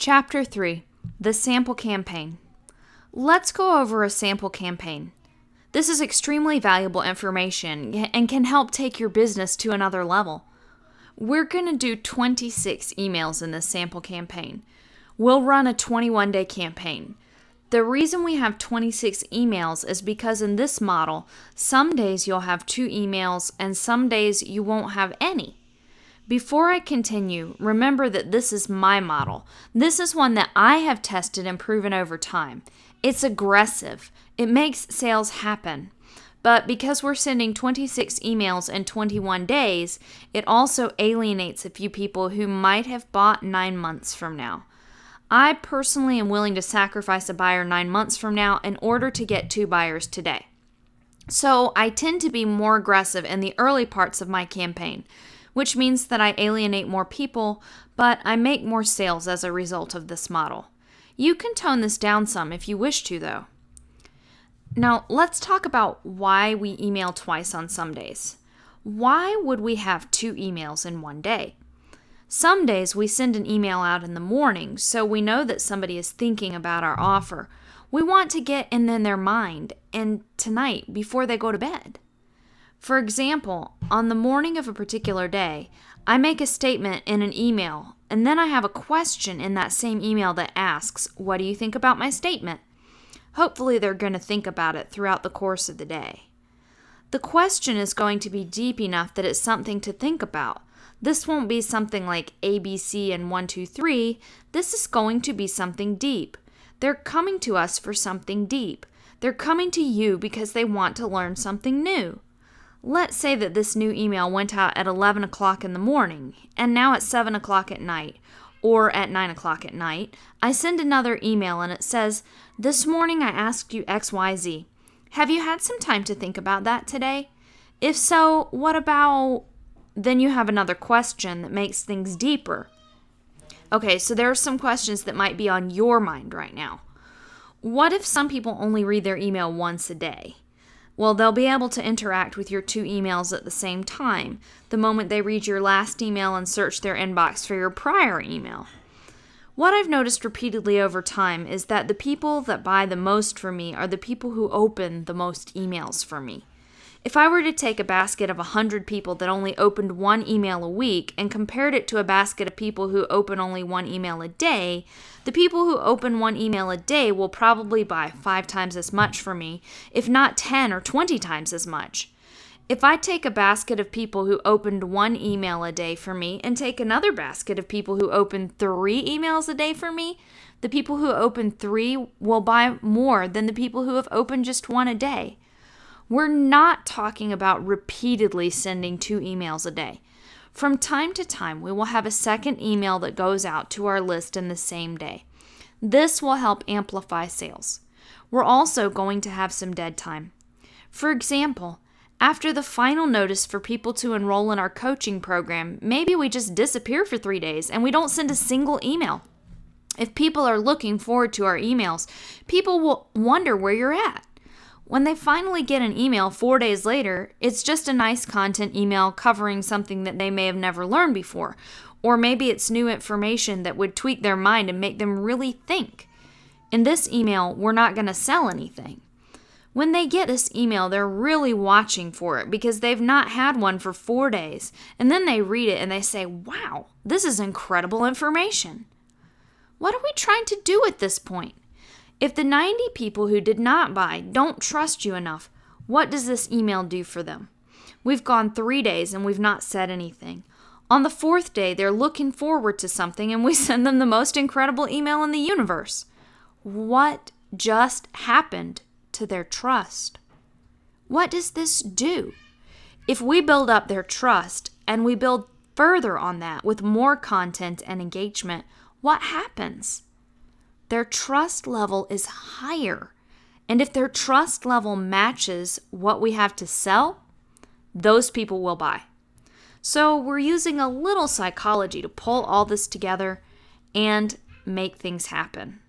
Chapter 3, The Sample Campaign. Let's go over a sample campaign. This is extremely valuable information and can help take your business to another level. We're going to do 26 emails in this sample campaign. We'll run a 21-day campaign. The reason we have 26 emails is because in this model, some days you'll have 2 emails and some days you won't have any. Before I continue, remember that this is my model. This is one that I have tested and proven over time. It's aggressive. It makes sales happen. But because we're sending 26 emails in 21 days, it also alienates a few people who might have bought 9 months from now. I personally am willing to sacrifice a buyer 9 months from now in order to get 2 buyers today. So I tend to be more aggressive in the early parts of my campaign, which means that I alienate more people, but I make more sales as a result of this model. You can tone this down some if you wish to, though. Now, let's talk about why we email twice on some days. Why would we have 2 emails in one day? Some days we send an email out in the morning, so we know that somebody is thinking about our offer. We want to get in their mind and tonight before they go to bed. For example, on the morning of a particular day, I make a statement in an email, and then I have a question in that same email that asks, "What do you think about my statement?" Hopefully they're going to think about it throughout the course of the day. The question is going to be deep enough that it's something to think about. This won't be something like ABC and 1, 2, 3. This is going to be something deep. They're coming to us for something deep. They're coming to you because they want to learn something new. Let's say that this new email went out at 11 o'clock in the morning, and now at 7 o'clock at night, or at 9 o'clock at night, I send another email and it says, "This morning I asked you XYZ. Have you had some time to think about that today? If so, what about..." Then you have another question that makes things deeper. Okay, so there are some questions that might be on your mind right now. What if some people only read their email once a day? Well, they'll be able to interact with your 2 emails at the same time, the moment they read your last email and search their inbox for your prior email. What I've noticed repeatedly over time is that the people that buy the most from me are the people who open the most emails from me. If I were to take a basket of 100 people that only opened 1 email a week and compared it to a basket of people who open only 1 email a day, the people who open 1 email a day will probably buy 5 times as much from me, if not 10 or 20 times as much. If I take a basket of people who opened 1 email a day for me and take another basket of people who opened 3 emails a day for me, the people who open 3 will buy more than the people who have opened just 1 a day. We're not talking about repeatedly sending 2 emails a day. From time to time, we will have a second email that goes out to our list in the same day. This will help amplify sales. We're also going to have some dead time. For example, after the final notice for people to enroll in our coaching program, maybe we just disappear for 3 days and we don't send a single email. If people are looking forward to our emails, people will wonder where you're at. When they finally get an email 4 days later, it's just a nice content email covering something that they may have never learned before. Or maybe it's new information that would tweak their mind and make them really think. In this email, we're not going to sell anything. When they get this email, they're really watching for it because they've not had one for 4 days. And then they read it and they say, "Wow, this is incredible information." What are we trying to do at this point? If the 90 people who did not buy don't trust you enough, what does this email do for them? We've gone 3 days and we've not said anything. On the 4th day, they're looking forward to something and we send them the most incredible email in the universe. What just happened to their trust? What does this do? If we build up their trust and we build further on that with more content and engagement, what happens? Their trust level is higher. And if their trust level matches what we have to sell, those people will buy. So we're using a little psychology to pull all this together and make things happen.